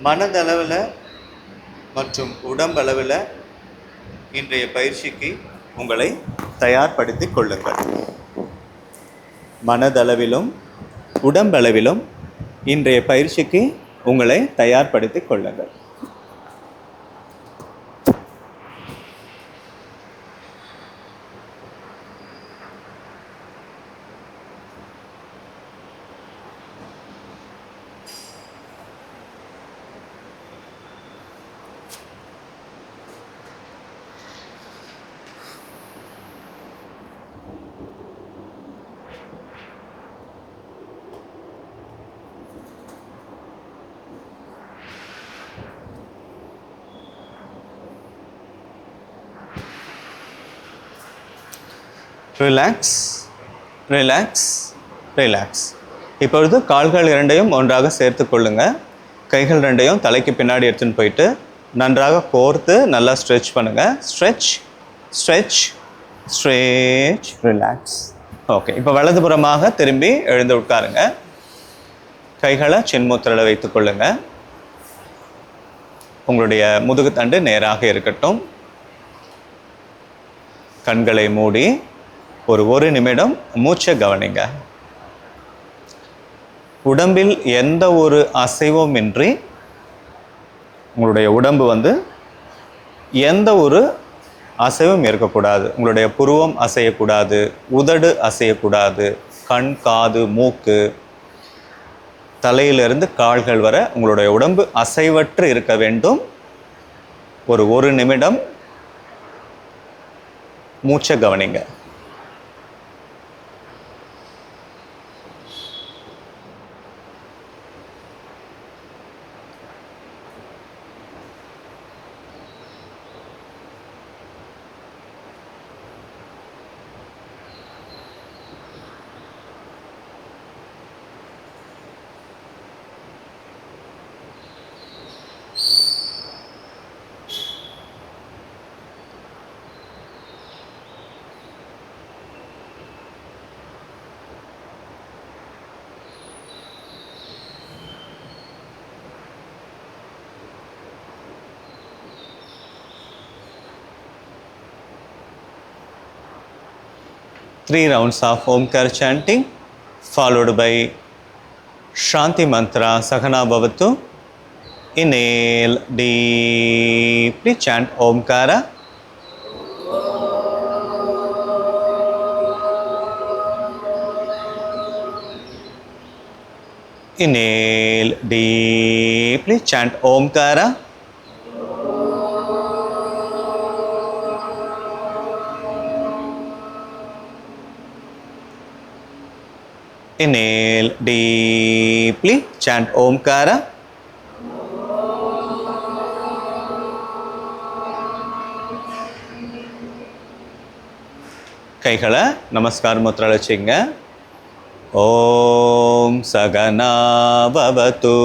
மனதளவில் மற்றும் உடம்பளவில் இன்றைய பயிற்சிக்கு உங்களை தயார்படுத்திக் கொள்ளுங்கள். மனதளவிலும் உடம்பளவிலும் இன்றைய பயிற்சிக்கு உங்களை தயார்படுத்திக் கொள்ளுங்கள். Relax, relax, relax. இப்பொழுது கால்கள் இரண்டையும் ஒன்றாக சேர்த்து கொள்ளுங்கள். கைகள் ரெண்டையும் தலைக்கு பின்னாடி எடுத்துன்னு போயிட்டு நன்றாக கோர்த்து நல்லா ஸ்ட்ரெச் பண்ணுங்கள். Stretch, stretch, stretch, relax. Okay, இப்போ வலதுபுறமாக திரும்பி எழுந்து உட்காருங்க. கைகளை சின்முத்திரையில் வைத்து கொள்ளுங்கள். உங்களுடைய முதுகுத்தண்டு நேராக இருக்கட்டும். கண்களை மூடி ஒரு நிமிடம் மூச்சை கவனிங்க. உடம்பில் எந்த ஒரு அசைவும் இன்றி உங்களுடைய உடம்பு எந்த ஒரு அசைவும் இருக்கக்கூடாது. உங்களுடைய புருவம் அசையக்கூடாது, உதடு அசையக்கூடாது, கண், காது, மூக்கு, தலையிலிருந்து கால்கள் வரை உங்களுடைய உடம்பு அசைவற்று இருக்க வேண்டும். ஒரு நிமிடம் மூச்சை கவனிங்க. Three rounds of Omkar chanting followed by Shanti mantra Sahana Bhavatu. Inhale deeply, chant Omkara. Inhale deeply, chant Omkara. Inhale deeply, chant Omkara. கைகளை நமஸ்கார முத்ரால வச்சுங்க. ஓம் சகனா பவது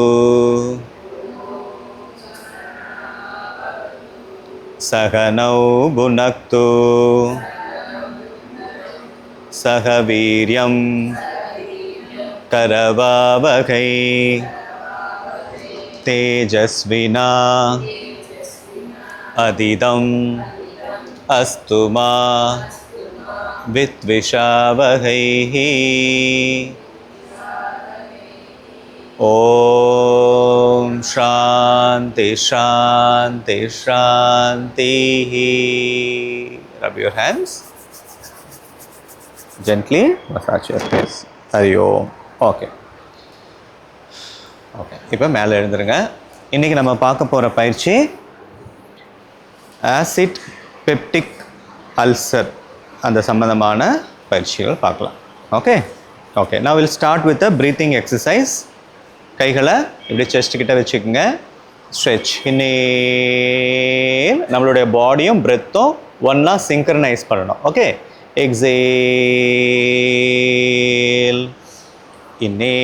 சகனௌ புனக்து சக வீர்யம் करवावहै तेजस्विना अधिदं अस्तु मा विद्विषावहै. ओम शांति शांति शांति. Rub your hands. Gently massage your face. Hari Om. Okay, இப்போ மேலே எழுந்துருங்க. இன்றைக்கி நம்ம பார்க்க போகிற பயிற்சி ஆசிட் பெப்டிக் அல்சர், அந்த சம்பந்தமான பயிற்சிகள் பார்க்கலாம். ஓகே, நான் will start with a breathing exercise. கைகளை இப்படி செஸ்ட் கிட்ட வச்சுக்கோங்க. ஸ்ட்ரெச். இன்னேல் நம்மளுடைய பாடியும் பிரெத்தும் ஒன்றா சிங்க்ரனைஸ் பண்ணணும். Okay, exhale. Inhale,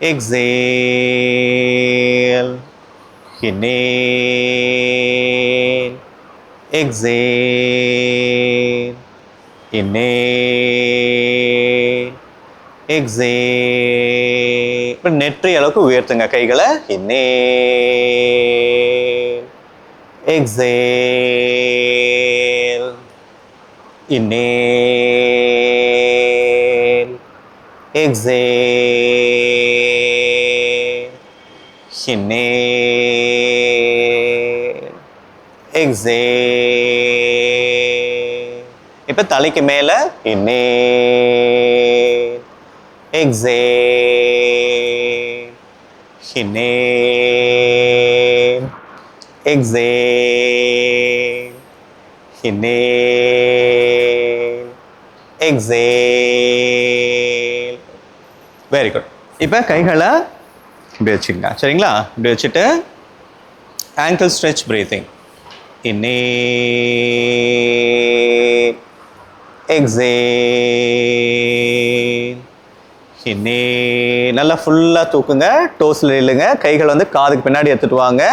exhale, inhale, exhale, inhale, exhale. இப்போ நெற்றி அளவுக்கு உயர்த்துங்க கைகளை. inhale, exhale, inhale, exhale, inhale, exhale. இப்போ தலைக்கு மேல inhale, exhale, inhale, exhale, inhale, exhale. Very good. இப்போ கைகளை இப்படி வச்சுக்கங்க சரிங்களா? இப்படி வச்சுட்டு ankle stretch breathing. Inhale, exhale, inhale. நல்லா ஃபுல்லாக தூக்குங்க, டோஸில் இல்லைங்க, கைகள் வந்து காதுக்கு பின்னாடி எடுத்துட்டு வாங்க.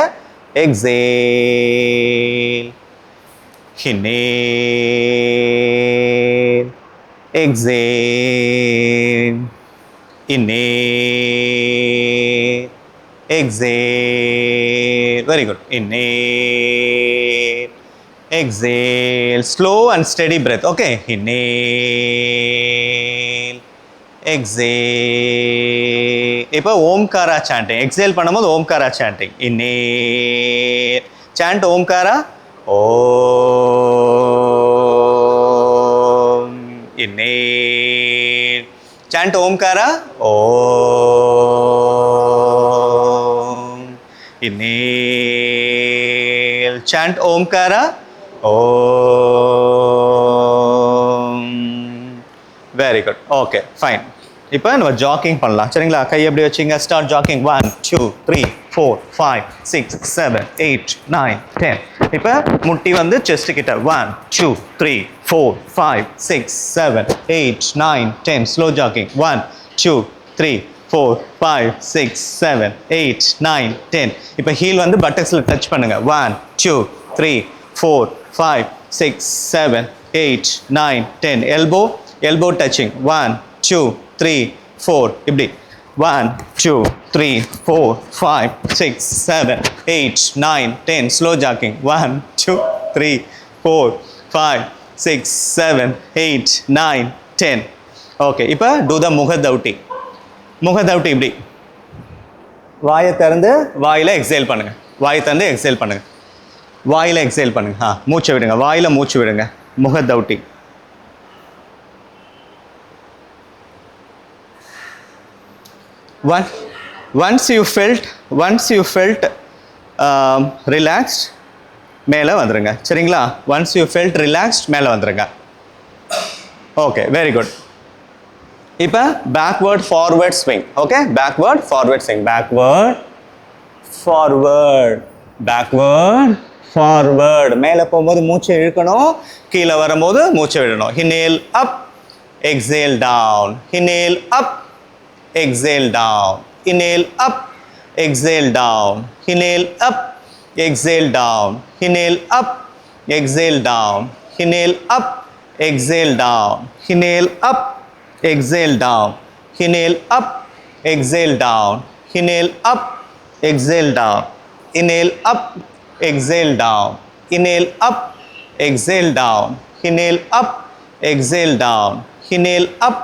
exhale, inhale, exhale, inhale, exhale. Very good. Inhale, exhale. Slow and steady breath. Okay. Inhale, exhale. இப்போ ஓம்காரா சாண்டிங். எக்ஸேல் பண்ணும்போது Omkara chanting. inhale. Chant Omkara. Om. inhale. Chant Omkara. Om. inhale. Chant Omkara. Om. Very good. Okay, fine. இப்போ நம்ம jogging பண்ணலாம் சரிங்களா? கை எப்படி வச்சிங்க? Start jogging. 1 2 3 4 5 6 7 8 9 10. இப்போ முட்டி வந்து செஸ்ட் கிட்ட. 1 2 3 4 5 6 7 8 9 10. Slow jogging. 1 2 3 4 5 6 7 8 9 10. இப்போ ஹீல் வந்து பட்டக்ஸில் டச் பண்ணுங்க. 1 2 3 4 5 6 7 8 9 10. Elbow touching. 1 2 3 4. இப்படி 1 2 3 4 5 6 7 8 9 10. Slow jogging. 1 2 3 4 5 6 7 8 9 10. ஓகே, இப்போ டூ த முகதவுட்டி. முகதவுட்டி இப்படி வாயை திறந்து வாயில் எக்ஸேல் பண்ணுங்க. வாயை திறந்து எக்ஸேல் பண்ணுங்க. வாயில் எக்ஸேல் பண்ணுங்க. மூச்சை விடுங்க. வாயில் மூச்சு விடுங்க. முகதவுட்டி. once you felt relaxed, மேலே வந்துருங்க சரிங்களா? once you felt relaxed, மேலே வந்துருங்க. Okay, very good. இப்போ backward forward swing. Okay, backward forward swing. backward forward backward forward. மேலே போகும்போது மூச்சை இழுக்கணும், கீழே வரும்போது மூச்சை விடணும். inhale up, exhale down. inhale up, exhale down. inhale up, exhale down. inhale up, exhale down. inhale up, exhale down. inhale up, exhale down. inhale up, exhale down. inhale up, exhale down. inhale up, exhale down. inhale up, exhale down. inhale up, exhale down. inhale up, exhale down. inhale up,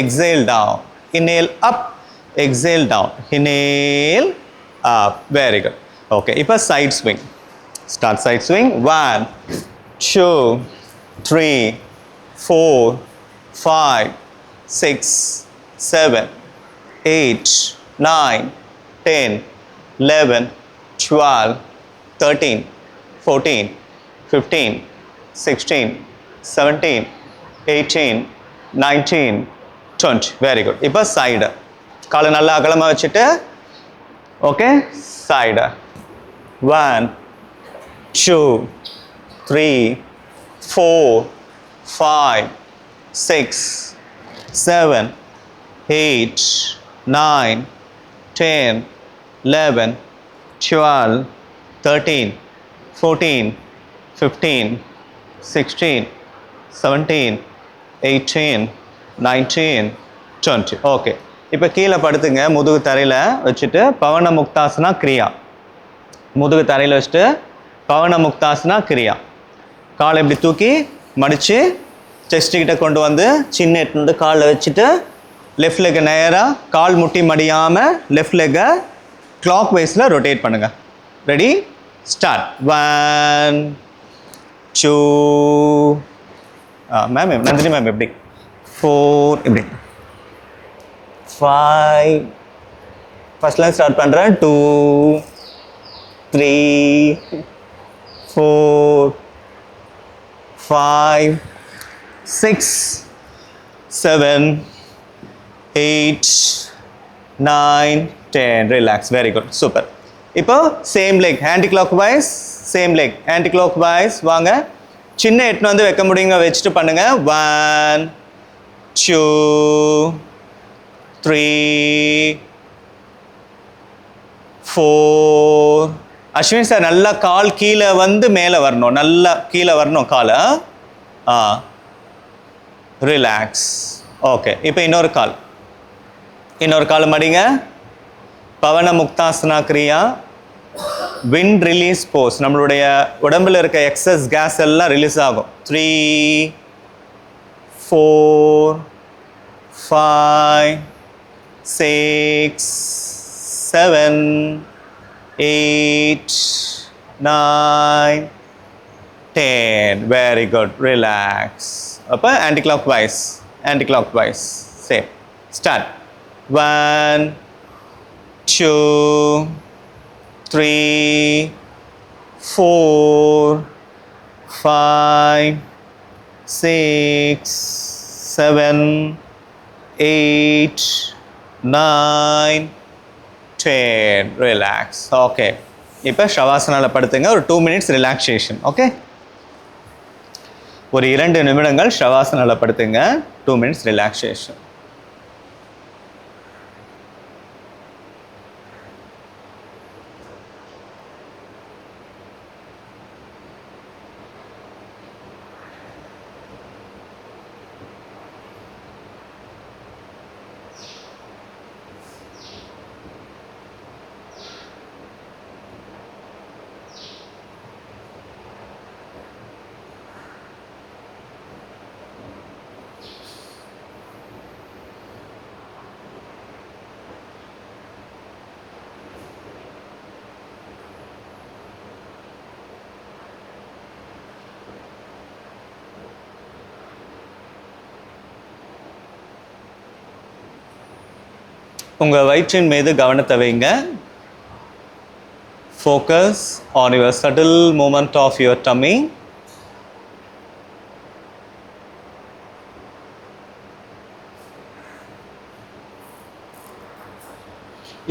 exhale down. inhale up, exhale down. inhale up. Very good. Okay, இப்போ side swing. Start side swing. 1 2 3 4 5 6 7 8 9 10 11 12 13 14 15 16 17 18 19 20. Very good. இப்போ side. காலை நல்லா அகலமாக வச்சுட்டு okay, side. 1 2 3 4 5 6 7 8 9 10 11 12 13 14 15 16 17 18 19 20. Okay. இப்போ கீழே படுத்துங்க, முதுகு தரையில் வச்சுட்டு பவன முக்தாசனா கிரியா. முதுகு தரையில் வச்சுட்டு பவன முக்தாசனா கிரியா. காலை இப்படி தூக்கி மடித்து செஸ்ட்டுக்கிட்ட கொண்டு வந்து சின்ன எட்டு காலில் வச்சுட்டு லெஃப்ட் லெக்கை நேராக கால் முட்டி மடியாமல் லெஃப்ட் லெக்கை கிளாக் வைஸில் ரொட்டேட் பண்ணுங்கள். Ready, start. 1 2 ma'am Nandini ma'am எப்படி 4 இப்படி 5 ஃபர்ஸ்ட்லாம் ஸ்டார்ட் பண்ணுறேன். 2 3 4 5 6 7 8 9 10. ரிலாக்ஸ். Very good, super. இப்போ same leg anticlockwise, same leg anticlockwise. வாங்க, சின்ன எட்டு வந்து வைக்க முடியுங்க, வச்சுட்டு பண்ணுங்க. 1 2 3 4. அஸ்வின் சார் நல்லா கால் கீழே வந்து மேலே வரணும், நல்லா கீழே வரணும் காலை. ரிலாக்ஸ். ஓகே. இப்போ இன்னொரு கால் மடிங்க. பவன முக்தாசனா கிரியா, விண்ட் ரிலீஸ் போஸ். நம்மளுடைய உடம்பில் இருக்க எக்ஸஸ் கேஸ் எல்லாம் ரிலீஸ் ஆகும். 3 4 5 6 7 8 9 10. Very good. ரிலாக்ஸ். அப்போ anticlockwise same. Start. 1 2 3 4 5 6 7 8 9 10. Relax. Okay. இப்போ ஷவாசனாவில் படுத்துங்க. ஒரு 2 minutes ரிலாக்ஸேஷன். ஓகே, ஒரு 2 நிமிடங்கள் ஷவாசனாவில் படுத்துங்க. 2 minutes ரிலாக்ஸேஷன். உங்கள் வயிற்றின் மீது கவனத்தை வைங்க. Focus on your subtle movement of your tummy.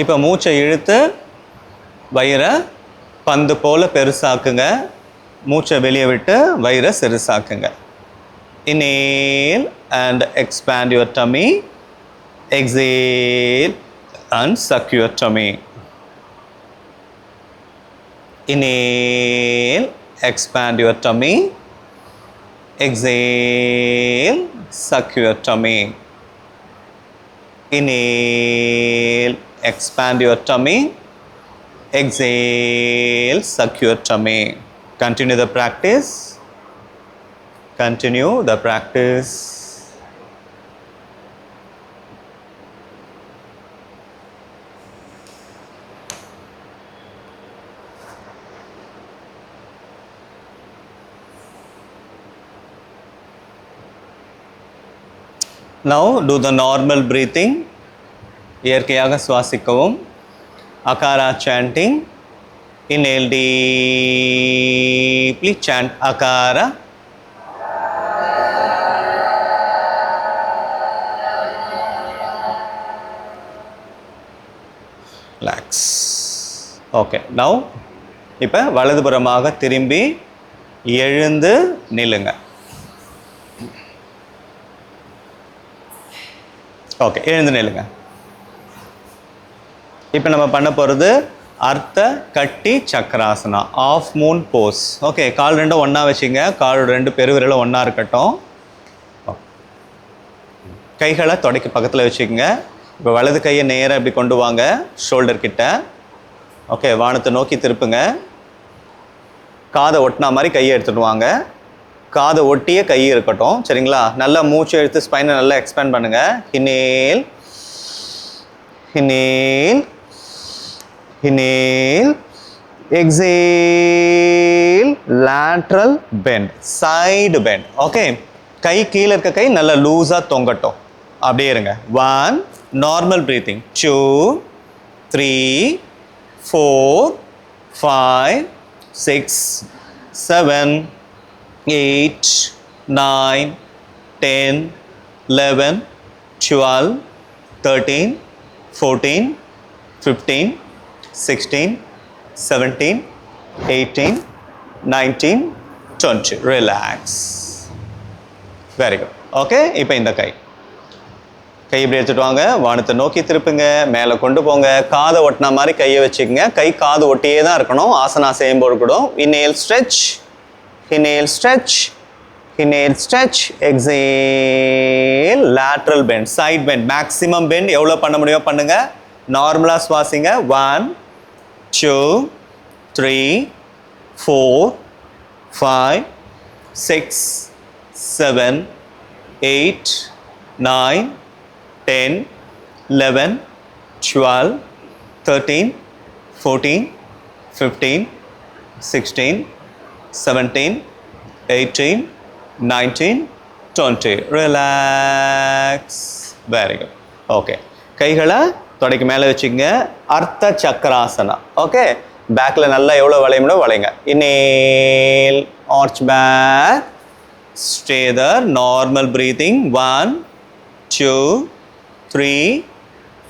இப்போ மூச்சை இழுத்து வயிறை பந்து போல் பெருசாக்குங்க. மூச்சை வெளியே விட்டு வயிறை சிறுசாக்குங்க. Inhale and expand your tummy. Exhale and suck your tummy. Inhale, expand your tummy. Exhale, suck your tummy. Inhale, expand your tummy. Exhale, suck your tummy. Continue the practice. Continue the practice. Now do the normal breathing. இயற்கையாக சுவாசிக்கவும். Akara chanting. Inhale deeply, chant Akara. Relax. Okay. Now இப்போ வலதுபுறமாக திரும்பி எழுந்து நில்லுங்க. Okay, எழுந்து நில்லுங்க. இப்போ நம்ம பண்ண போகிறது அர்த்த கட்டி Chakrasana, of Moon Bose. Okay, கால் ரெண்டும் ஒன்றா வச்சுங்க. காலோட 2 பெருவிரலும் ஒன்றா இருக்கட்டும். கைகளை தொடைக்கு பக்கத்தில் வச்சுக்கோங்க. இப்போ வலது கையை நேராக இப்படி கொண்டு வாங்க ஷோல்டர் கிட்ட. ஓகே, வானத்தை நோக்கி திருப்புங்க. காதை ஒட்டினா மாதிரி கையை எடுத்துகிட்டு வாங்க. காதை ஒட்டியே கை இருக்கட்டும், சரிங்களா? நல்லா மூச்சு எடுத்து ஸ்பைனை நல்லா எக்ஸ்பேண்ட் பண்ணுங்கள். Inhale inhale inhale, exhale, lateral bend, side bend. Okay, கை கீழே இருக்க கை நல்லா லூஸாக தொங்கட்டும். அப்படியே இருங்க. 1, normal breathing. 2, 3, 4, 5, 6, 7, 8, 9, 10, 11, 12, 13, 14, 15, 16, 17, 18, 19, 20. Relax. Very good. Okay, இப்போ இந்த கை இப்படி எடுத்துட்டு வாங்க. வானத்தை நோக்கி திருப்புங்க. மேலே கொண்டு போங்க. காதை ஒட்டின மாதிரி கையை வச்சுக்கோங்க. கை காது ஒட்டியே தான் இருக்கணும் ஆசனா செய்யும்போது கூட. Inhale stretch, inhale stretch, inhale stretch, exhale, lateral bend, side bend, maximum bend எவ்வளோ பண்ண முடியுமோ பண்ணுங்க. நார்மலாக சுவாசிங்க. 1, 2, 3, 4, 5, 6, 7, 8, 9, 10, 11, 12, 13, 14, 15, 16, 17, 18, 19, 20. ரிலாக்ஸ். Very good. ஓகே, கைகளை தொடைக்கு மேலே வச்சுக்கோங்க. அர்த்த சக்கராசனா. ஓகே, பேக்கில் நல்லா எவ்வளோ வளையுமோ வளைங்க. Inhale, arch back, stay there, normal breathing. 1, 2, 3,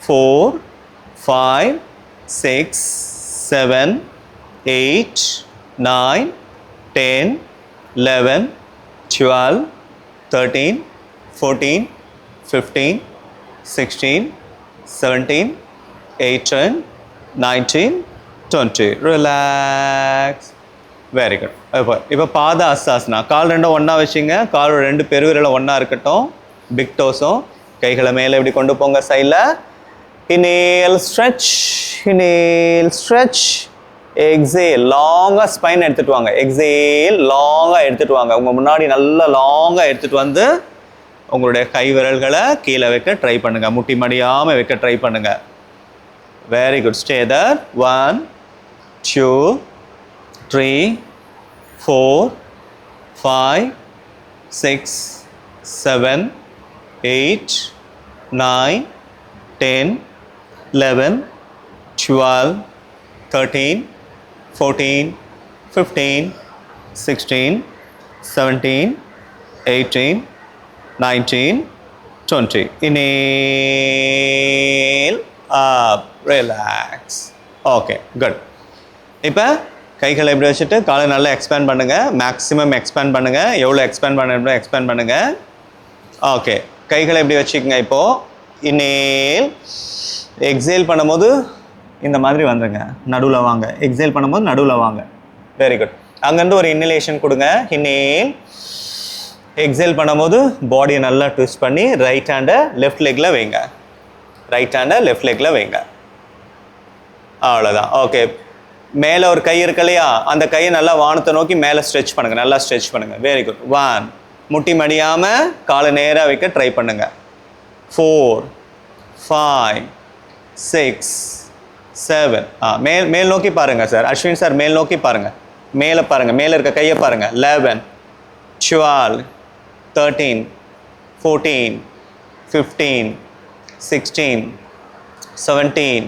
4, 5, 6, 7, 8, 9, 10, 11, 12, 13, 14, 15, 16, 17, 18, 19, 20. Relax. Very good. இப்போ பாத அஸ்தாசனா. கால் ரெண்டும் ஒன்றா வச்சுங்க. கால் 2 பெருவிரலும் ஒன்றா இருக்கட்டும். பிக் டோஸும். கைகளை மேலே இப்படி கொண்டு போங்க சைடில். Inhale stretch, inhale stretch, exhale, லாங்காக ஸ்பைன் எடுத்துகிட்டு வாங்க. எக்ஸேல், லாங்காக எடுத்துகிட்டு வாங்க. உங்கள் முன்னாடி நல்லா லாங்காக எடுத்துகிட்டு வந்து உங்களுடைய கை விரல்களை கீழே வைக்க ட்ரை பண்ணுங்கள். முட்டி மடியாமல் வைக்க ட்ரை பண்ணுங்கள். Very good. Stay there. 1, 2, 3, 4, 5, 6, 7, 8, 9, 10, 11, 12, 13, 14, 15, 16, 17, 18, 19, 20. Inhale, up, relax. Okay, good. இப்போ கைகளை இப்படி வச்சுட்டு காலை நல்லா எக்ஸ்பேண்ட் பண்ணுங்கள். மேக்ஸிமம் எக்ஸ்பேண்ட் பண்ணுங்கள். எவ்வளோ எக்ஸ்பேண்ட் பண்ண எக்ஸ்பேண்ட் பண்ணுங்கள். ஓகே, கைகளை இப்படி வச்சுக்கோங்க. இப்போது இன்ஹேல், எக்ஸேல் பண்ணும்போது இந்த மாதிரி வந்துடுங்க. நடுவில் வாங்க. எக்ஸேல் பண்ணும்போது நடுவில் வாங்க. Very good. அங்கேருந்து ஒரு இன்ஹலேஷன் கொடுங்க. இன்ஹேல், எக்ஸேல் பண்ணும்போது பாடியை நல்லா ட்விஸ்ட் பண்ணி ரைட் ஹேண்டை லெஃப்ட் லெக்கில் வைங்க. ரைட் ஹேண்டை லெஃப்ட் லெக்கில் வைங்க. அவ்வளோதான். ஓகே, மேலே ஒரு கை இருக்கு இல்லையா, அந்த கையை நல்லா வானத்தை நோக்கி மேலே ஸ்ட்ரெச் பண்ணுங்கள். நல்லா ஸ்ட்ரெச் பண்ணுங்கள். Very good. 1, முட்டி மடியாமல் காலை நேராக வைக்க ட்ரை பண்ணுங்கள். 4, 5, 6, 7. மேல் நோக்கி பாருங்கள் சார். அஸ்வின் சார் மேல் நோக்கி பாருங்கள். மேலே பாருங்கள். மேலே இருக்க கையை பாருங்கள். 11, 12, 13, 14, 15, 16, 17,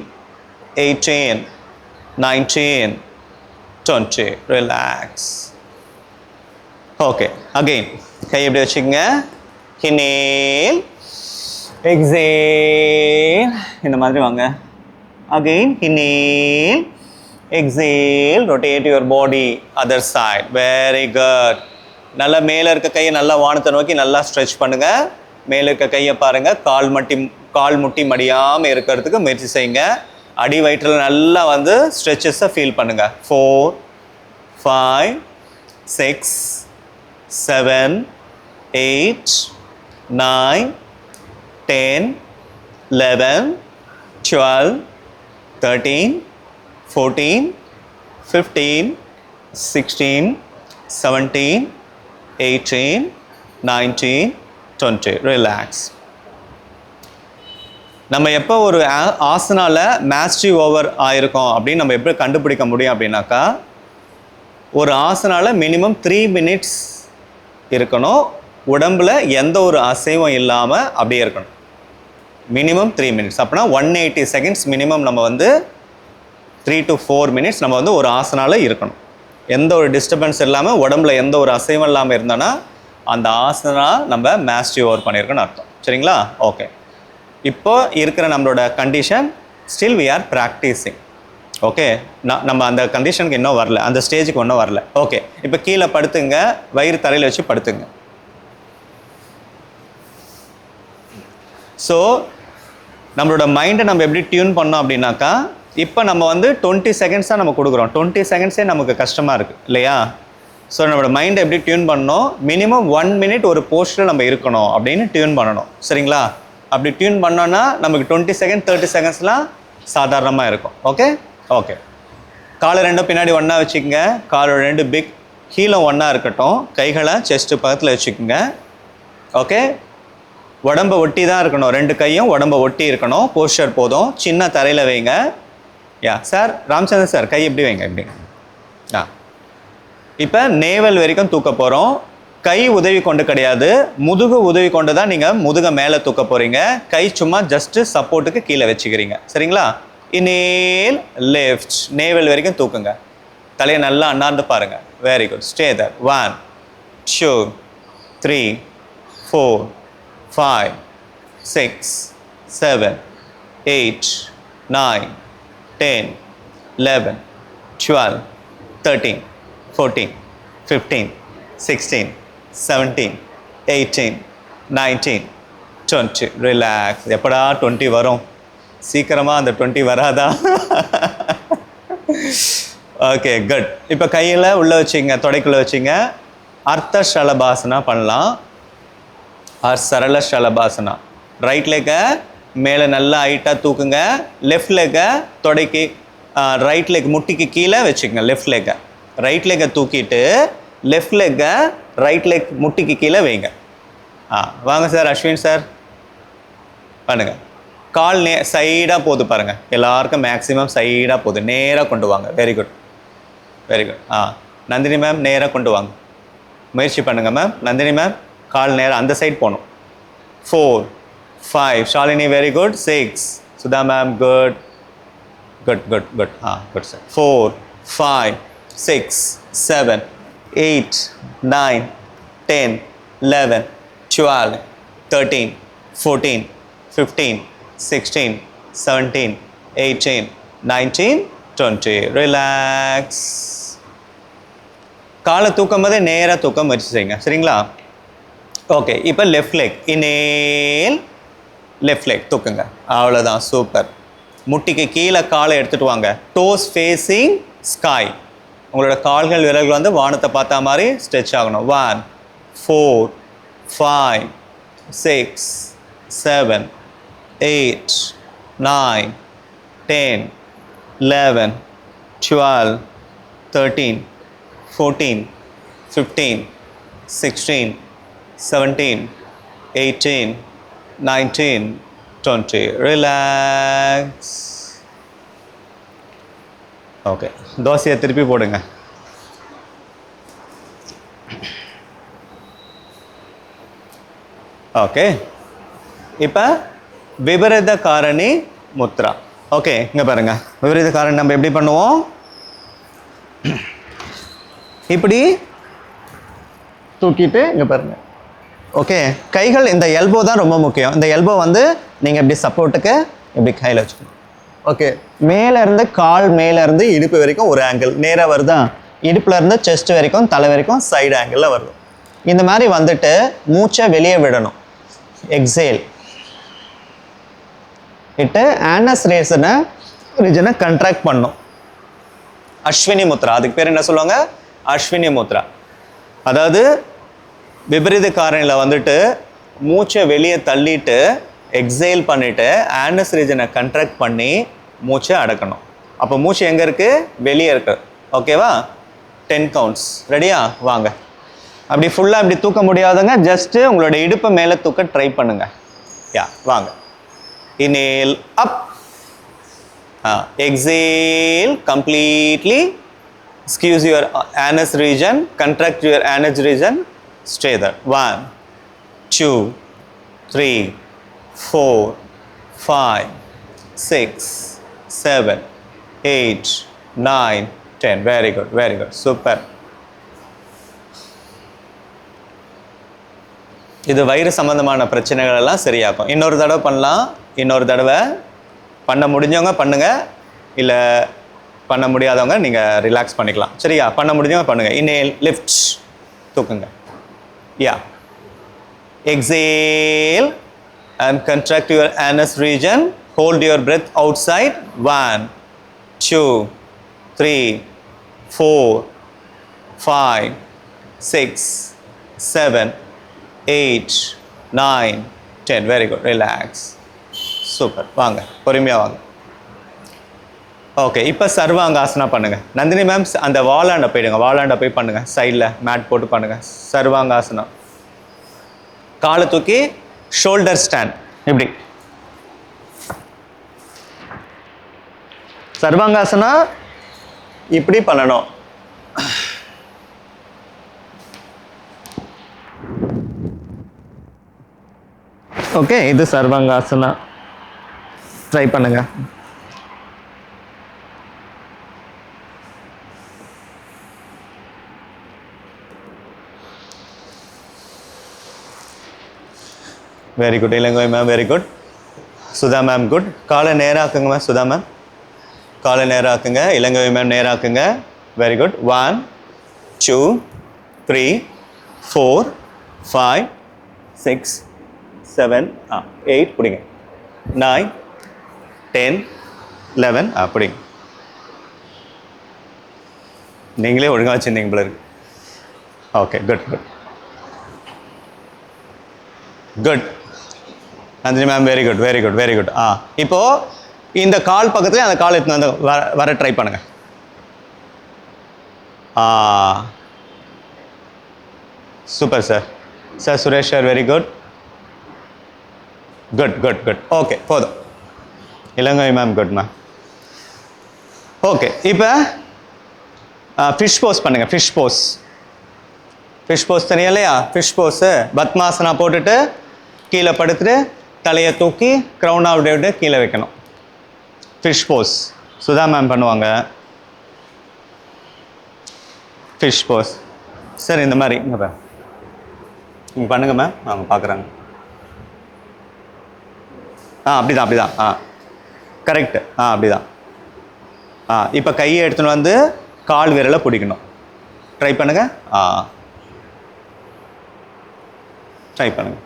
18, 19, 20. Relax. Okay, again. கை எப்படி வச்சுக்கோங்க. Inhale, exhale. இந்த மாதிரி வாங்க. Again, inhale, exhale, rotate your body, other side. Very good. நல்லா மேலே இருக்க கையை நல்லா வானத்தை நோக்கி நல்லா ஸ்ட்ரெச் பண்ணுங்கள். மேலே இருக்க கையை பாருங்கள். கால் முட்டி மடியாமல் இருக்கிறதுக்கு முயற்சி செய்யுங்க. அடி வயிற்றில் நல்லா வந்து ஸ்ட்ரெச்சஸை ஃபீல் பண்ணுங்கள். 4, 5, 6, 7, 8, 9, 10, 11, 12, 13, 14, 15, 16, 17, 18, 19, 20. ரிலாக்ஸ். நம்ம எப்போ ஒரு ஆசனால மாஸ்டரி ஓவர் ஆயிருக்கோம் அப்படின்னு நம்ம எப்படி கண்டுபிடிக்க முடியும் அப்படின்னாக்கா, ஒரு ஆசனால மினிமம் 3 minutes இருக்கணும், உடம்புல எந்த ஒரு அசைவும் இல்லாமல் அப்படியே இருக்கணும். Minimum 3 minutes. அப்படின்னா 180 seconds மினிமம் நம்ம வந்து 3 to 4 minutes நம்ம வந்து ஒரு ஆசனால இருக்கணும். எந்த ஒரு டிஸ்டர்பன்ஸ் இல்லாமல் உடம்புல எந்த ஒரு அசைவும் இல்லாமல் இருந்தோன்னா அந்த ஆசனா நம்ம மாஸ்டரி ஓவர் பண்ணியிருக்கோன்னு அர்த்தம். சரிங்களா? ஓகே. இப்போ இருக்கிற நம்மளோட condition still we are practising. Okay, நம்ம அந்த கண்டிஷனுக்கு இன்னும் வரல, அந்த ஸ்டேஜுக்கு இன்னும் வரல. ஓகே, இப்போ கீழே படுத்துங்க, வயிறு தரையில் வச்சு படுத்துங்க. ஸோ நம்மளோட மைண்டை நம்ம எப்படி டியூன் பண்ணோம் அப்படின்னாக்கா, இப்போ நம்ம வந்து 20 seconds தான் நம்ம கொடுக்குறோம். 20 secondsே நமக்கு கஷ்டமாக இருக்குது இல்லையா? ஸோ நம்மளோட மைண்டை எப்படி டியூன் பண்ணணும், மினிமம் 1 minute ஒரு போஸ்டில் நம்ம இருக்கணும் அப்படின்னு டியூன் பண்ணணும். சரிங்களா? அப்படி டியூன் பண்ணோன்னா நமக்கு 20 seconds 30 secondsலாம் சாதாரணமாக இருக்கும். Okay okay. காலை ரெண்டும் பின்னாடி ஒன்றா வச்சுக்கோங்க, காலோட 2 பிக் கீழே ஒன்றா இருக்கட்டும், கைகளை செஸ்ட்டு பக்கத்தில் வச்சுக்கோங்க. ஓகே, உடம்பை ஒட்டி தான் இருக்கணும், 2 கையும் உடம்பை ஒட்டி இருக்கணும். போஸ்டர் போதும், சின்ன தரையில் வைங்க. யா சார், ராமச்சந்திரன் சார் கை எப்படி வைங்க, எப்படி. இப்போ நேவல் வரைக்கும் தூக்க போகிறோம். கை உதவி கொண்டு கிடையாது, முதுகு உதவி கொண்டு தான் நீங்கள் முதுகை மேலே தூக்க போகிறீங்க. கை சும்மா ஜஸ்ட்டு சப்போர்ட்டுக்கு கீழே வச்சுக்கிறீங்க. சரிங்களா? இனேல் லெஃப்ட், நேவல் வரைக்கும் தூக்குங்க. தலையை நல்லா அண்ணாந்து பாருங்கள். Very good. ஸ்டே தர். 1, 2, 3, 4, 5, 6, 7, 8, 9, 10, 11, 12, 13, 14, 15, 16, 17, 18, 19, 20. ரிலாக்ஸ். எப்படா 20 வரும்? சீக்கிரமாக அந்த 20 வராதா? Okay, good. இப்போ கையில் உள்ளே வச்சிங்க, தொடைக்குள்ளே வச்சிங்க. அர்த்த ஷலபாசனா பண்ணலாம், ஆர் சரள ஷலபாசனா. ரைட் லெக்கை மேலே நல்லா ஹைட்டாக தூக்குங்க. லெஃப்ட் லெக்கை தொடைக்கு, ரைட் லெக் முட்டிக்கு கீழே வச்சுக்கோங்க. லெஃப்ட் லெக்கை ரைட் லெக்கை தூக்கிட்டு லெஃப்ட் லெக்கை ரைட் லெக் முட்டிக்கு கீழே வைங்க. வாங்க சார், அஸ்வின் சார் பண்ணுங்க. கால் சைடாக போகுது பாருங்கள், எல்லாருக்கும் மேக்ஸிமம் சைடாக போகுது. நேராக கொண்டு வாங்க. Very good very good. Nandini ma'am நேராக கொண்டு வாங்க, முயற்சி பண்ணுங்கள் மேம். நந்தினி மேம் கால் நேராக அந்த சைட் போகணும். 4, 5, Shalini very good. 6, Sudha ma'am good good good good. Good sir. 4, 5, 6, 7, 8, 9, 10, 11, 12, 13, 14, 15, 16, 17, 18, 19, 20. Relax. காலை தூக்கும் போதே நேராக தூக்க முயற்சி செய்யுங்க. சரிங்களா? ஓகே, இப்போ left leg inhale left leg தூக்குங்க. அவ்வளோதான், சூப்பர். முட்டிக்கு கீழே காலை எடுத்துகிட்டு வாங்க. Dose facing ஸ்காய். உங்களோட கால்கள் விரல்கள் வந்து வானத்தை பார்த்தா மாதிரி ஸ்ட்ரெச் ஆகணும். 1, 4, 5, 6, 7, 8, 9, 10, 11, 12, 13, 14, 15, 16, 17, 18, 19, 20. ரிலாக்ஸ். ஓகே, தோசையை திருப்பி போடுங்க. ஓகே, இப்போ விபரீத காரணி முத்ரா. ஓகே, இங்கே பாருங்க, விபரீத காரணி நம்ம எப்படி பண்ணுவோம்? இப்படி தூக்கிட்டு இங்கே பாருங்க. ஓகே, கைகள் இந்த எல்போ தான் ரொம்ப முக்கியம். இந்த எல்போ வந்து நீங்கள் இப்படி சப்போர்ட்டுக்கு இப்படி கையில் வச்சுக்கணும். ஓகே, மேலேருந்து கால் மேலேருந்து இடுப்பு வரைக்கும் ஒரு ஆங்கிள் நேராக வருதா? இடுப்புலேருந்து செஸ்ட் வரைக்கும் தலை வரைக்கும் சைடு ஆங்கிளில் வருது. இந்த மாதிரி வந்துட்டு மூச்சை வெளியே விடணும். எக்ஸேல் இட்டு ஆனஸ் ரீஜனை கண்ட்ராக்ட் பண்ணும். அஸ்வினி முத்ரா, அதுக்கு பேர் என்ன சொல்லுவாங்க? அஸ்வினி முத்ரா. அதாவது விபரீத காரணியில் வந்துட்டு மூச்சை வெளியே தள்ளிட்டு எக்ஸைல் பண்ணிவிட்டு ஆனஸ் ரீஜனை கண்ட்ராக்ட் பண்ணி மூச்சை அடக்கணும். அப்போ மூச்சு எங்கே இருக்குது? வெளியே இருக்குது. ஓகேவா? 10 கவுண்ட்ஸ். ரெடியா? வாங்க. அப்படி ஃபுல்லாக இப்படி தூக்க முடியாதவங்க ஜஸ்ட்டு உங்களோட இடுப்பை மேலே தூக்க ட்ரை பண்ணுங்க. யா, வாங்க. Inhale up. Exhale completely. Squeeze your anus region. Contract your anus region. Stay there. 1, 2, 3, 4, 5, 6, 7, 8, 9, 10. Very good. Very good. Super. இது வயிறு சம்பந்தமான பிரச்சனைகள் எல்லாம் சரியாகும். இன்னொரு தடவை பண்ணலாம். இன்னொரு தடவை பண்ண முடிஞ்சவங்க பண்ணுங்கள், இல்லை பண்ண முடியாதவங்க நீங்கள் ரிலாக்ஸ் பண்ணிக்கலாம். சரியா? பண்ண முடிஞ்சவங்க பண்ணுங்கள். இன்ஹேல் லிஃப்ட், தூக்குங்க. Yeah. Exhale and contract your anus region. Hold your breath outside. 1, 2, 3, 4, 5, 6, 7, 8, 9, 10. Very good. Relax. Super. வாங்க, பொறுமையாக வாங்க. ஓகே, இப்போ சர்வாங்காசனா பண்ணுங்கள். நந்தினி மேம் அந்த வாலாண்ட போயிடுங்க. வாலாண்ட போய் பண்ணுங்கள். சைடில் மேட் போட்டு பண்ணுங்கள். சர்வாங்காசனா. காலை தூக்கி ஷோல்டர் ஸ்டாண்ட். இப்படி சர்வாங்காசனா இப்படி பண்ணணும். ஓகே, இது சர்வாங்காசனா. ட்ரை பண்ணுங்க. Very good. Ilangoi ma'am very good. Sudha ma'am good. காலை நேராக்குங்க மேம். சுதா மேம் காலை நேராக்குங்க. இளங்கோய் மேம் நேராக்குங்க. Very good. 1, 2, 3, 4, 5, 6, 7, 8 பிடிங்க. 9, 10, 11 பிடிங்க. நீங்களே ஒழுங்காக வச்சுருந்தீங்க போல இருக்கு. Okay, good good good. Nandini ma'am very good very good very good. இப்போது இந்த கால் பக்கத்துலேயே அந்த கால் எடுத்து வந்து வர ட்ரை பண்ணுங்கள். Super sir. Sir Suresh sir very good. Good good good. Okay, போதும். இளங்கை மேம் குட் மேம். ஓகே, இப்போ ஃபிஷ் போஸ் பண்ணுங்கள். ஃபிஷ் போஸ். ஃபிஷ் போஸ் தெரியும் இல்லையா? ஃபிஷ் போஸு பத்மாசனா போட்டுட்டு கீழே படுத்துட்டு தலையை தூக்கி க்ரௌன் ஆஃப் விட்டு கீழே வைக்கணும். ஃபிஷ் போஸ் சுதா மேம் பண்ணுவாங்க. ஃபிஷ் போஸ் சார் இந்த மாதிரி இங்கே பாரு, நீங்கள் பண்ணுங்க மேம். அவங்க பார்க்குறாங்க. அப்படிதான் அப்படிதான். கரெக்டு. அப்படிதான். இப்போ கையை எடுத்துன்னு வந்து கால் விரலை பிடிக்கணும். ட்ரை பண்ணுங்க. ட்ரை பண்ணுங்க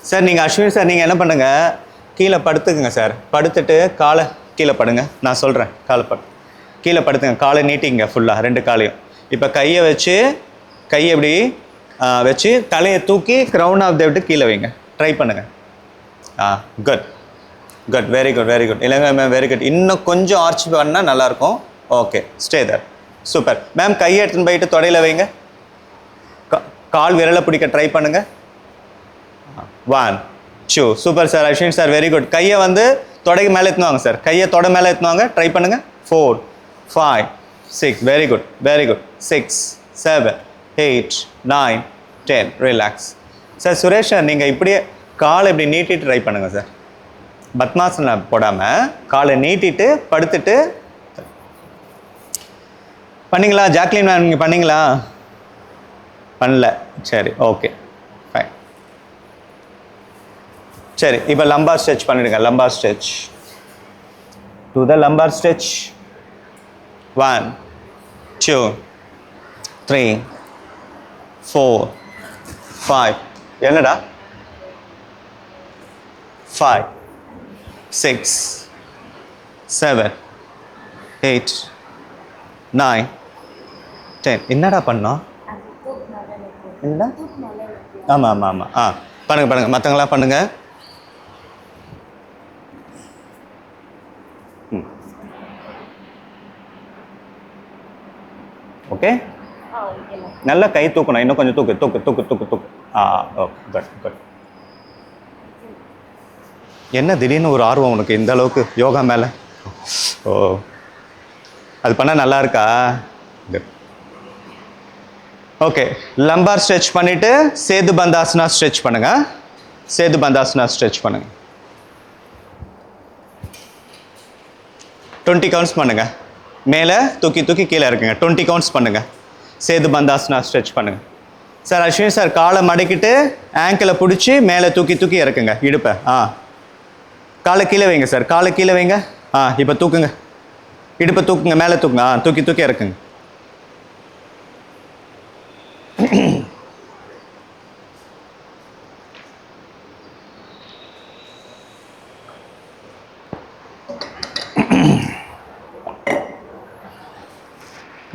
சார். நீங்கள் அஸ்வின் சார் நீங்கள் என்ன பண்ணுங்கள், கீழே படுத்துக்குங்க சார். படுத்துட்டு காலை கீழே படுங்க. நான் சொல்கிறேன். கீழே படுத்துங்க. காலை நீட்டிங்க ஃபுல்லாக 2 காலையும். இப்போ கையை வச்சு கையை எப்படி வச்சு தலையை தூக்கி க்ரௌன் ஆஃப் த விட்டு கீழே வைங்க. ட்ரை பண்ணுங்கள். Good good very good very good. இல்லைங்க மேம் வெரி குட். இன்னும் கொஞ்சம் ஆர்ச் பண்ணால் நல்லாயிருக்கும். ஓகே, ஸ்டே தர். Super ma'am. கையை எடுத்துன்னு போயிட்டு தொடையில் வைங்க. கால் விரலை பிடிக்க ட்ரை பண்ணுங்கள். 1, 2. Super sir. Ashwin sir very good. கையை வந்து தொடைக்கு மேலே எடுத்துவாங்க சார். கையை தொடை மேலே எடுத்துவாங்க. ட்ரை பண்ணுங்கள். 4, 5, 6. Very good very good. 6, 7, 8, 9, 10. Relax sir. Suresh sir நீங்கள் இப்படியே காலை இப்படி நீட்டிட்டு ட்ரை பண்ணுங்கள் சார். பத்மாசனா போடாமல் காலை நீட்டிட்டு படுத்துட்டு பண்ணிங்களா? ஜாக்லின் மேம் நீங்கள் பண்ணிங்களா? பண்ணல. சரி, ஓகே ஃபைன். சரி, இப்போ லம்பார் ஸ்ட்ரெச் பண்ணிடுங்க. Lumbar stretch. To the lumbar stretch. 1, 2, 3, 4, 5. என்னடா? 5, 6, 7, 8, 9, 10. என்னடா பண்ணோம்? என்னடா? ஆமாம் ஆமாம் ஆமாம். பண்ணுங்கள் பண்ணுங்கள். மற்றவங்களாம் பண்ணுங்கள். ஓகே, நல்லா கை தூக்கணும், இன்னும் கொஞ்சம் தூக்கு தூக்கு தூக்கு தூக்கு தூக்கு. Okay, good good. என்ன திடீர்னு ஒரு ஆர்வம் உனக்கு இந்த அளவுக்கு யோகா மேலே? ஓ, அது பண்ணால் நல்லா இருக்கா? ஓகே, லம்பார் ஸ்ட்ரெச் பண்ணிவிட்டு சேது பந்தாசனா ஸ்ட்ரெச் பண்ணுங்க. சேது பந்தாசனா ஸ்ட்ரெச் பண்ணுங்க. 20 கவுண்ட்ஸ் பண்ணுங்க. மேலே தூக்கி தூக்கி கீழே இருக்குங்க. 20 கவுண்ட்ஸ் பண்ணுங்க. சேது பந்தாசனா ஸ்ட்ரெச் பண்ணுங்க. சார் அஸ்வின் சார், காலை மடக்கிட்டு ஆங்கிளை பிடிச்சி மேலே தூக்கி தூக்கி இறக்குங்க இடுப்பை. காலை கீழே வைங்க சார், காலை கீழே வைங்க. இப்போ தூக்குங்க, இடுப்பை தூக்குங்க, மேலே தூக்குங்க. தூக்கி தூக்கி இறக்குங்க.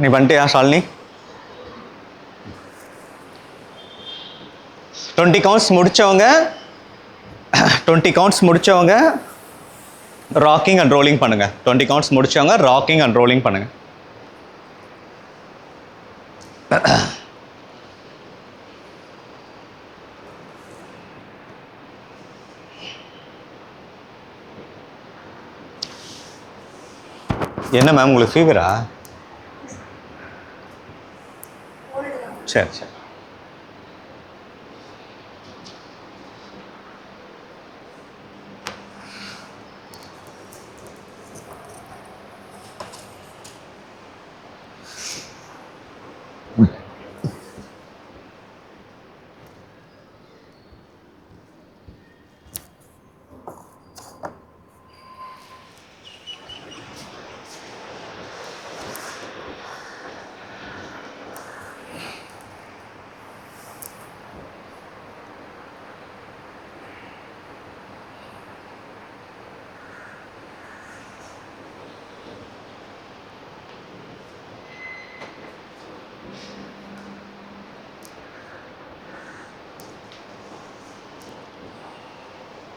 நீ பண்ணிட்டியா ஷாலினி? 20 கவுண்ட்ஸ் முடிச்சவங்க 20 கவுண்ட்ஸ் முடிச்சவங்க ராக்கிங் அண்ட் ரோலிங் பண்ணுங்க. 20 கவுண்ட்ஸ் முடிச்சவங்க ராக்கிங் அண்ட் ரோலிங் பண்ணுங்க. என்ன மேம் உங்களுக்கு ஃபீவரா? சரி சரி.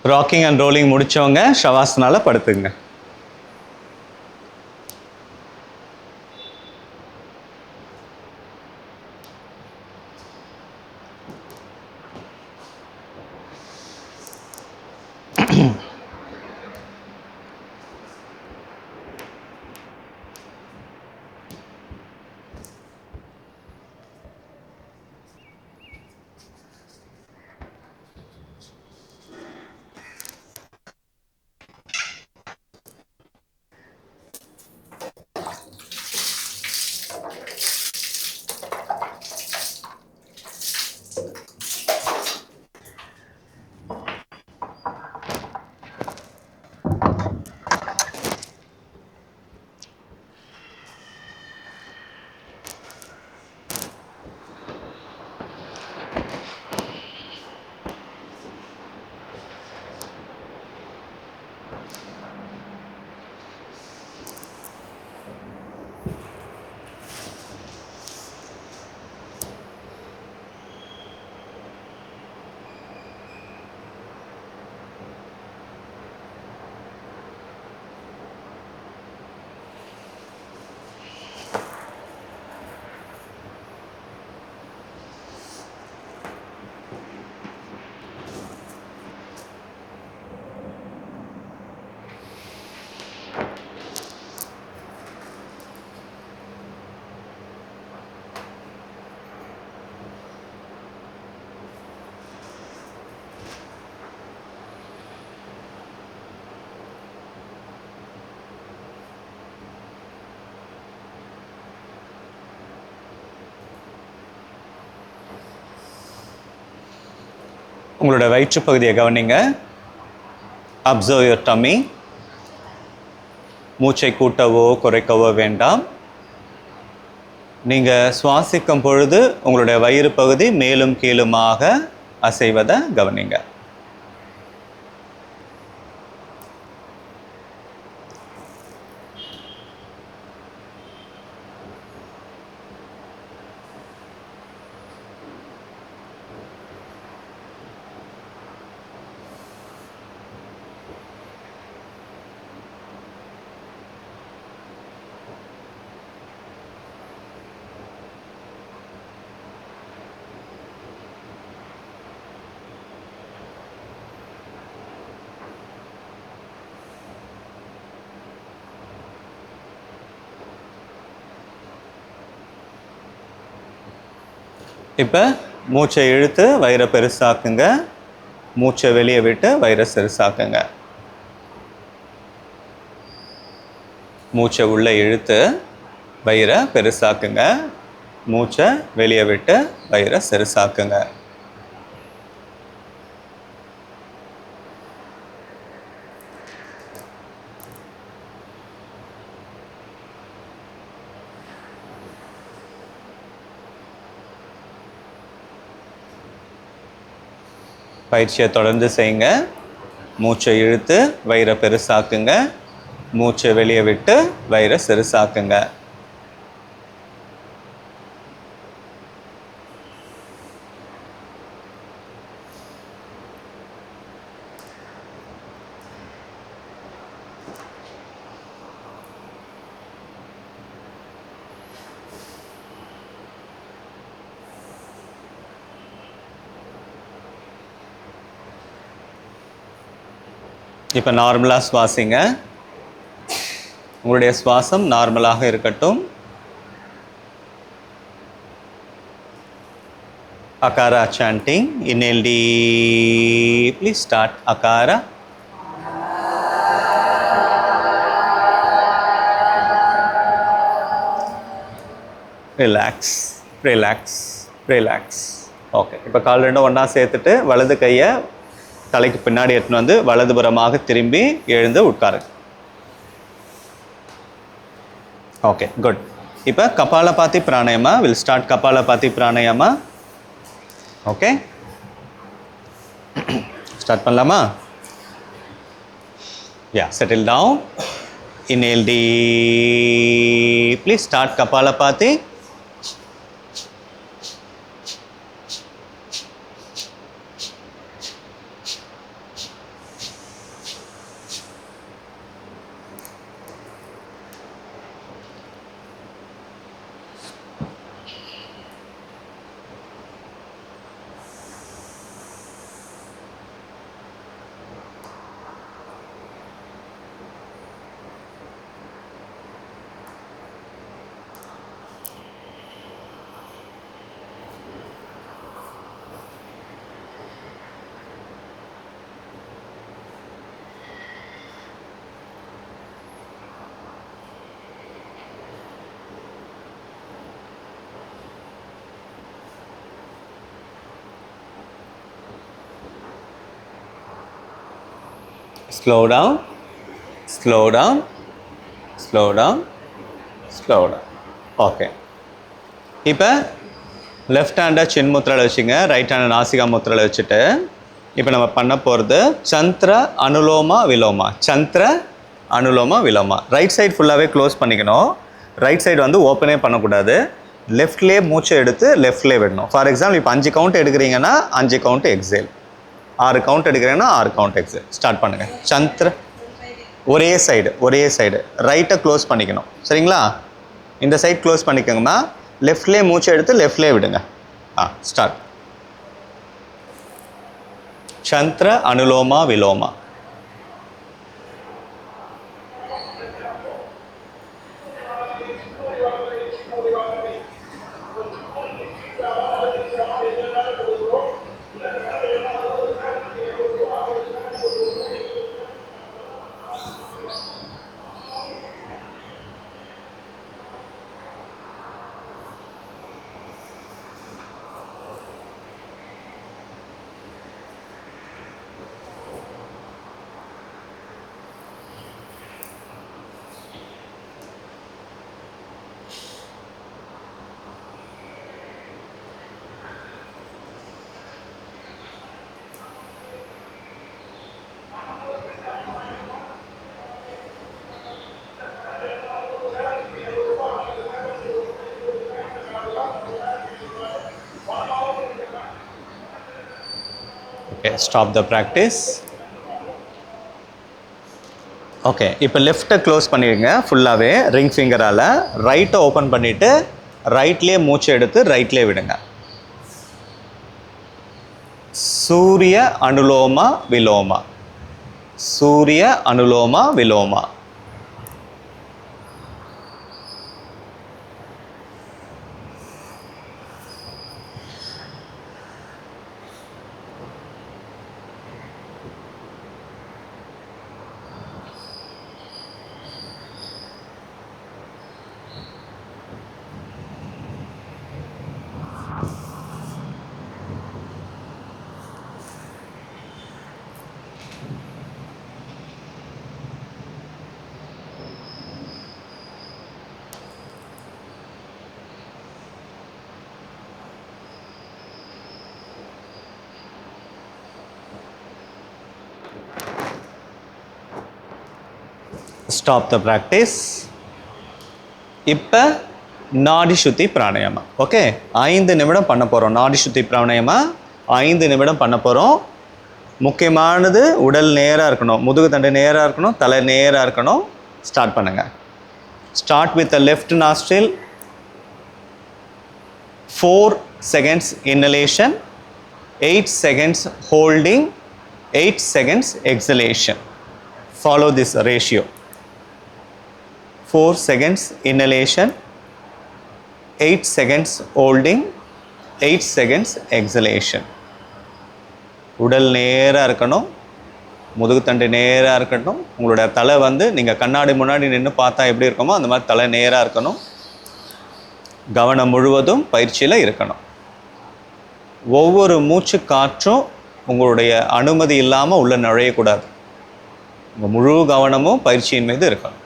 ராக்கிங் அண்ட் ரோலிங் முடிச்சவங்க ஷவாசனால படுத்துங்க. உங்களோட வயிற்று பகுதியை கவனிங்க. Observe your dummy. மூச்சை கூட்டவோ குறைக்கவோ வேண்டாம். நீங்கள் சுவாசிக்கும் பொழுது உங்களுடைய வயிறு பகுதி மேலும் கீழுமாக அசைவதை கவனிங்க. இப்போ மூச்சை இழுத்து வயிறை பெருசாக்குங்க, மூச்சை வெளியே விட்டு வயிறை சிறுசாக்குங்க. மூச்சை உள்ளே இழுத்து வயிறை பெருசாக்குங்க, மூச்சை வெளியே விட்டு வயிறை சிறுசாக்குங்க. பயிற்சியை தொடர்ந்து செய்யுங்க. மூச்சை இழுத்து வயிறை பெருசாக்குங்க, மூச்சை வெளியே விட்டு வயிறை சிறுசாக்குங்க. இப்போ நார்மலாக சுவாசிங்க. உங்களுடைய சுவாசம் நார்மலாக இருக்கட்டும். Akara chanting. Inhale deeply. Start Akara. Relax, relax, relax. Okay, இப்போ கால் ரெண்டும் ஒன்றா சேர்த்துட்டு வலது கையை தலைக்கு பின்னாடி எடுத்துன்னு வந்து வலதுபுறமாக திரும்பி எழுந்து உட்காருங்க. Okay, good. இப்போ kapalbhati pranayama. Will start kapalbhati pranayama. Okay, start பண்ணலாமா? Yeah, settle down. Inhale deeply. Start Kapalabhati. Slow down, slow down, slow down, slow down. Okay. இப்போ லெஃப்ட் ஹேண்டை சின் முத்திரையில் வச்சுங்க, ரைட் ஹேண்டை நாசிகா முத்திரையில் வச்சுட்டு இப்போ நம்ம பண்ண போகிறது சந்திர அனுலோமா விலோமா. சந்திர அனுலோமா விலோமா. ரைட் சைடு ஃபுல்லாகவே க்ளோஸ் பண்ணிக்கணும். ரைட் சைடு வந்து ஓப்பனே பண்ணக்கூடாது. லெஃப்ட்லேயே மூச்சை எடுத்து லெஃப்ட்லேயே விடணும். ஃபார் எக்ஸாம்பிள் இப்போ 5 கவுண்ட் எடுக்கிறீங்கன்னா 5 கவுண்ட் எக்ஸேல், 6 கவுண்ட் எடுக்கிறேன்னா 6 கவுண்ட் எக்ஸேல். ஸ்டார்ட் பண்ணுங்கள். சந்திர ஒரே சைடு ரைட்டை க்ளோஸ் பண்ணிக்கணும். சரிங்களா? இந்த சைட் க்ளோஸ் பண்ணிக்கோங்கம்மா. லெஃப்ட்லேயே மூச்சை எடுத்து லெஃப்ட்லேயே விடுங்க. Start. Chandra Anuloma Viloma. Okay, stop the practice. Okay, இப்போ லெஃப்ட்டை க்ளோஸ் பண்ணிடுங்க ஃபுல்லாகவே ரிங் ஃபிங்கரால். ரைட்டை ஓப்பன் பண்ணிவிட்டு ரைட்லேயே மூச்சை எடுத்து ரைட்லேயே விடுங்க. சூரிய அனுலோமா விலோமா. சூரிய அனுலோமா விலோமா. Stop the practice. இப்போ நாடி சுத்தி பிராணாயாமா. ஓகே, 5 நிமிடம் பண்ண போகிறோம். நாடி சுத்தி பிராணாயாமா 5 நிமிடம் பண்ண போகிறோம். முக்கியமானது உடல் நேராக இருக்கணும், முதுகு தண்டு நேராக இருக்கணும், தலை நேராக இருக்கணும். ஸ்டார்ட் பண்ணுங்கள். Start with the left nostril. 4 seconds inhalation, 8 seconds holding, 8 seconds exhalation. Follow this ratio. 4 seconds inhalation, 8 seconds holding, 8 seconds exhalation. உடல் நேராக இருக்கணும், முதுகுத்தண்டு நேராக இருக்கட்டும். உங்களோட தலை வந்து நீங்கள் கண்ணாடி முன்னாடி நின்று பார்த்தா எப்படி இருக்குமோ அந்த மாதிரி தலை நேராக இருக்கணும். கவனம் முழுவதும் பயிற்சியில் இருக்கணும். ஒவ்வொரு மூச்சு காற்றும் உங்களுடைய அனுமதி இல்லாமல் உள்ளே நுழையக்கூடாது. உங்கள் முழு கவனமும் பயிற்சியின் மீது இருக்கணும்.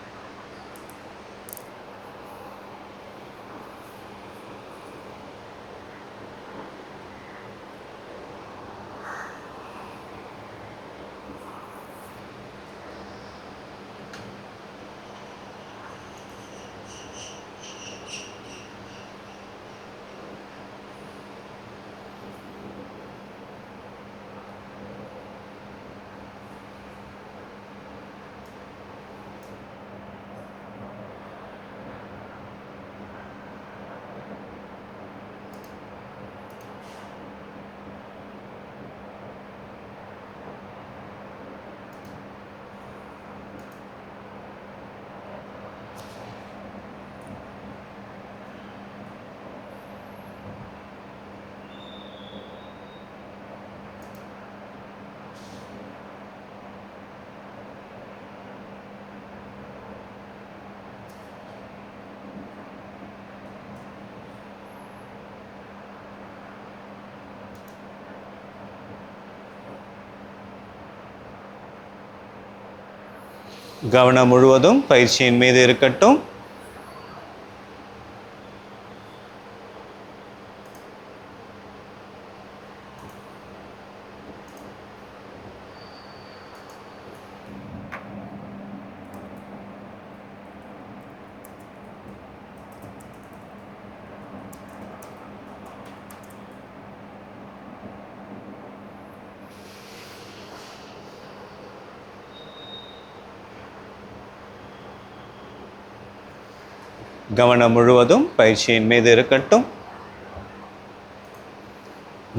கவனம் முழுவதும் பயிற்சியின் மீது இருக்கட்டும். கவனம் முழுவதும் பயிற்சியின் மீது இருக்கட்டும்.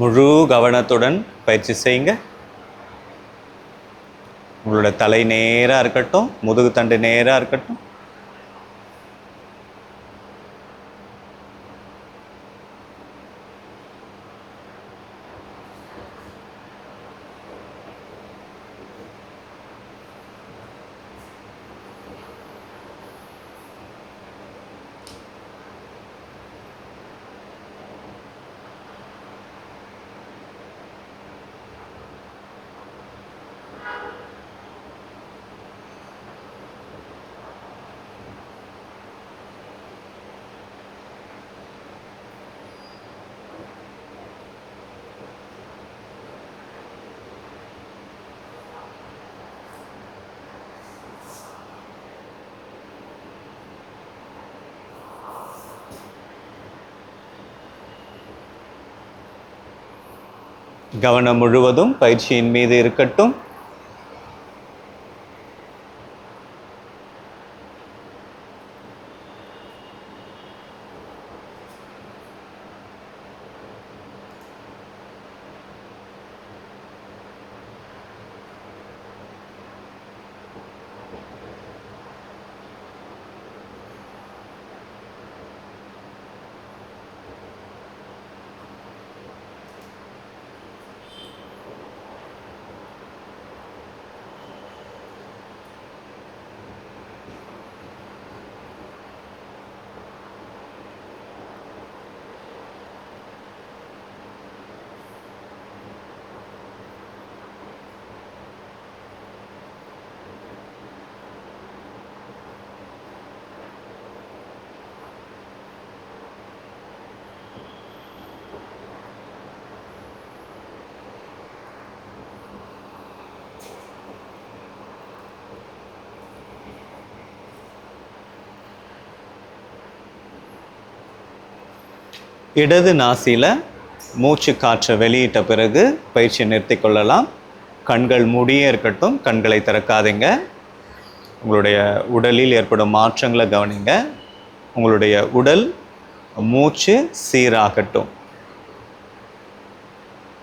முழு கவனத்துடன் பயிற்சி செய்யுங்க. உங்களோட தலை நேராக இருக்கட்டும், முதுகு தண்டு நேராக இருக்கட்டும். கவனம் முழுவதும் பயிற்சியின் மீது இருக்கட்டும். இடது நாசியில் மூச்சு காற்றை வெளியிட்ட பிறகு பயிற்சியை நிறுத்தி கொள்ளலாம். கண்கள் மூடியே இருக்கட்டும், கண்களை திறக்காதீங்க. உங்களுடைய உடலில் ஏற்படும் மாற்றங்களை கவனிங்க. உங்களுடைய உடல் மூச்சு சீராகட்டும்.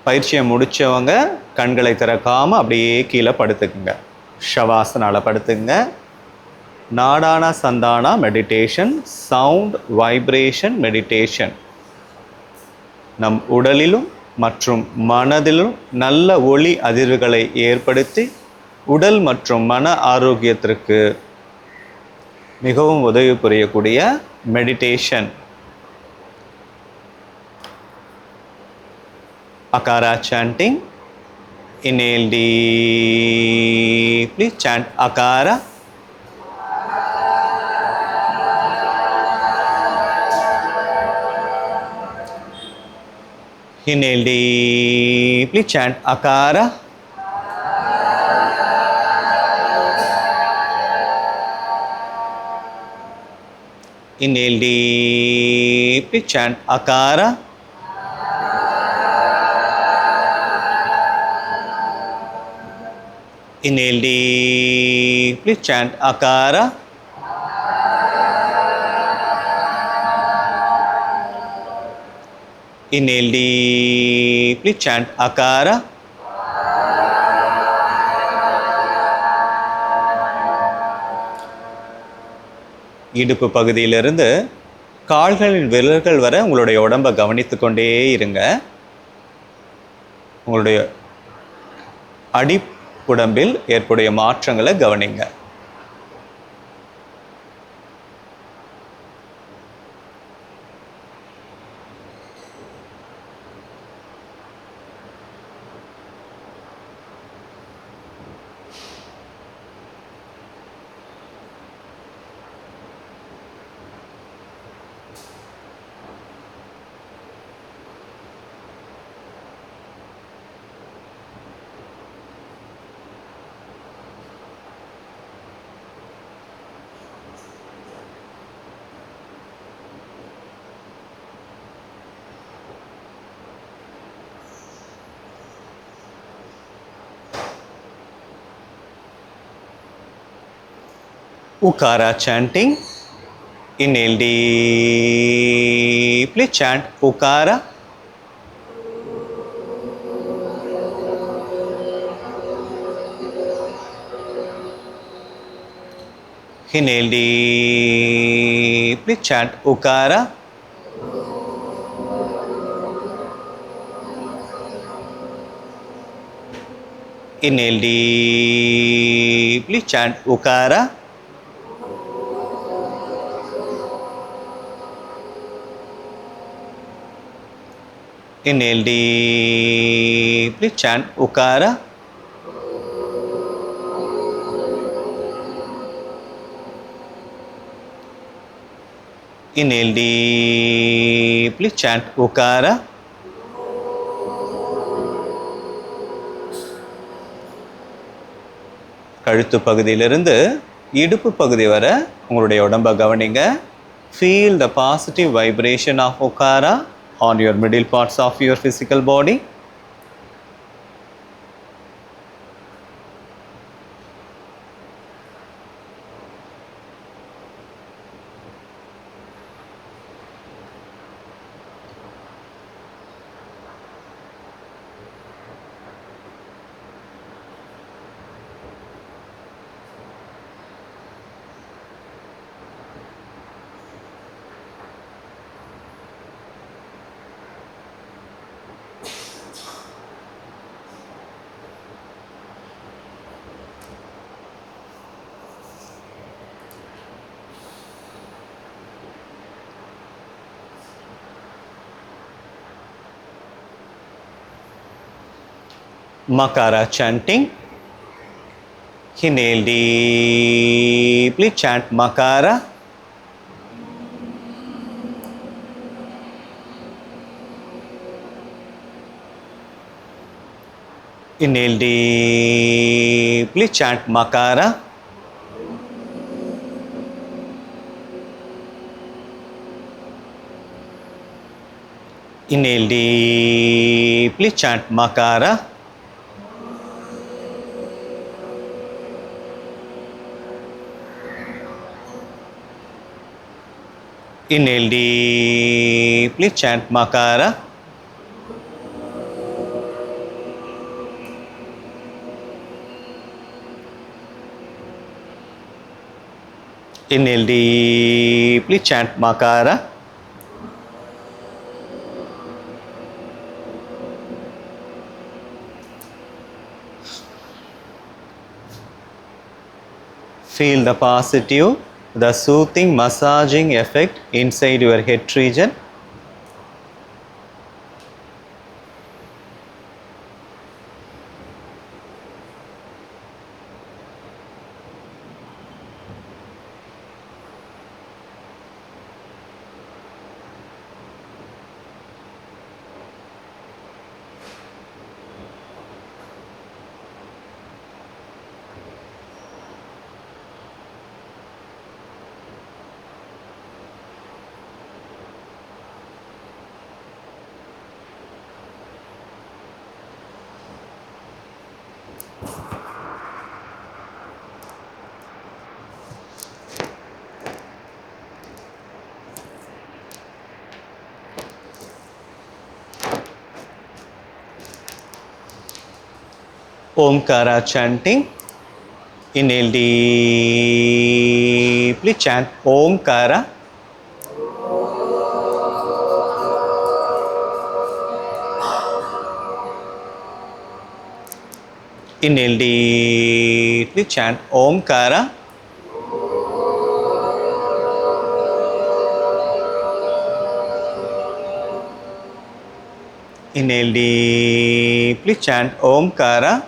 பயிற்சியை முடித்தவங்க கண்களை திறக்காமல் அப்படியே கீழே படுத்துக்குங்க. ஷவாசனால படுத்துங்க. Nadanusandhana meditation, sound vibration meditation. நம் உடலிலும் மற்றும் மனதிலும் நல்ல ஒளி அதிர்வுகளை ஏற்படுத்தி உடல் மற்றும் மன ஆரோக்கியத்திற்கு மிகவும் உதவி புரியக்கூடிய meditation. Akara chanting. Inhale deeply, chant Akara. Inhale deeply, chant Akara. Inhale deeply, chant Akara. Inhale deeply, chant Akara. Inhale deeply, chant Akara. இடுப்பு பகுதியிலிருந்து கால்களின் விரல்கள் வரை உங்களுடைய உடம்பை கவனித்து கொண்டே இருங்க. உங்களுடைய அடிப்புடம்பில் ஏற்புடைய மாற்றங்களை கவனிங்க. Ukara chanting. Inhale deeply, chant Ukara. Inhale deeply, chant Ukara. Inhale deeply, chant Ukara. Inhale deeply, chant Ukara. Inhale deeply, chant Ukara. கழுத்து பகுதியிலிருந்து இடுப்பு பகுதி வரை உங்களுடைய உடம்பை கவனிங்க. Feel the positive vibration of Ukara on your middle parts of your physical body. Makara chanting. Inhale deeply, chant Makara. Inhale deeply, chant Makara. Inhale deeply, chant Makara. Inhale deeply, chant Makara. Inhale deeply, chant Makara. Feel the positive, the soothing, massaging effect inside your head region. Omkara chanting. Inhale deeply, chant Omkara. Inhale deeply, chant Omkara. Inhale deeply, chant Omkara.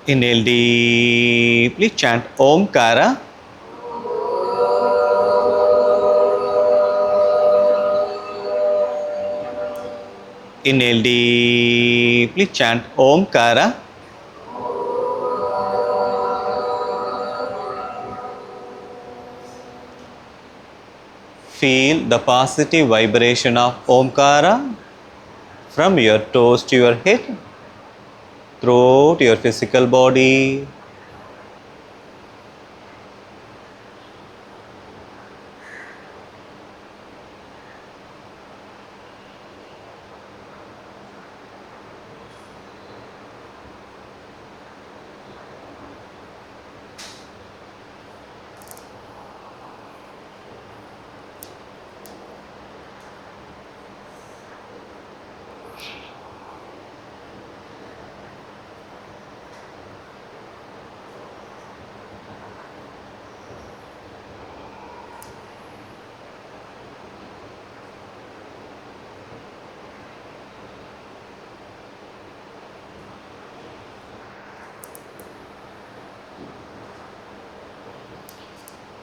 Inhale deeply, chant Omkara. Inhale deeply, chant Omkara. Feel the positive vibration of Omkara from your toes to your head, throughout your physical body.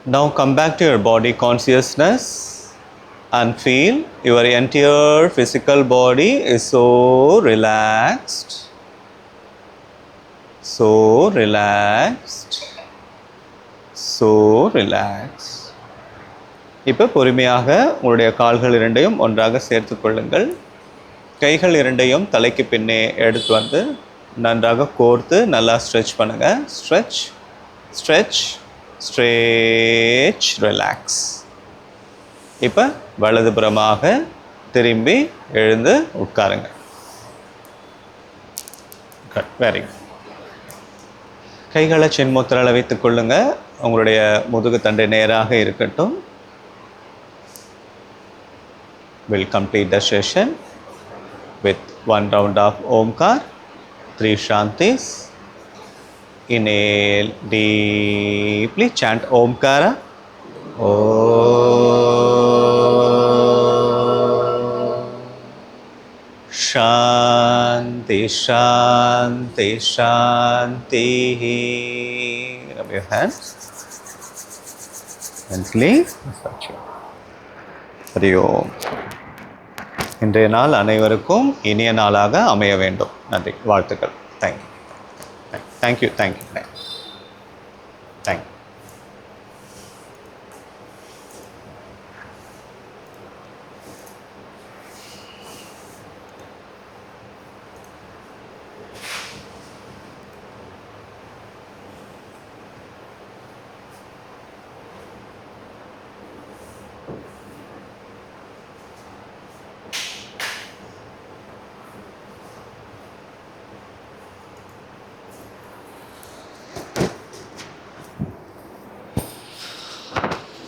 Now come back to your body consciousness and feel your entire physical body is so relaxed, so relaxed, so relaxed. இப்போ பொறுமையாக உங்களுடைய கால்கள் இரண்டையும் ஒன்றாக சேர்த்து கொள்ளுங்கள். கைகள் இரண்டையும் தலைக்கு பின்னே எடுத்து வந்து நன்றாக கோர்த்து நல்லா ஸ்ட்ரெச் பண்ணுங்க. Stretch, stretch, stretch, relax. இப்போ வலதுபுறமாக திரும்பி எழுந்து உட்காருங்க. Very good. கைகளை சின்முத்திரால வைத்துக் கொள்ளுங்க. உங்களுடைய முதுகு தண்டை நேராக இருக்கட்டும். We'll complete the session with 1 round of Omkar, 3 Shantis. Inhale deeply, chant Omkara. Shanti, Shanti, Shanti. Rub your hands. Gently. Hari Om. இன்றைய நாள் அனைவருக்கும் இனிய நாளாக அமைய வேண்டும். நன்றி, வாழ்த்துக்கள். Thank you, thank you, thank you, thank you.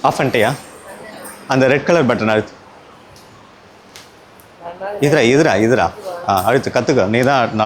Off பண்ணிட்டியா? அந்த ரெட் கலர் பட்டன் அழுத்து. இதுரா அழுத்து, கற்றுக்க நீ தான்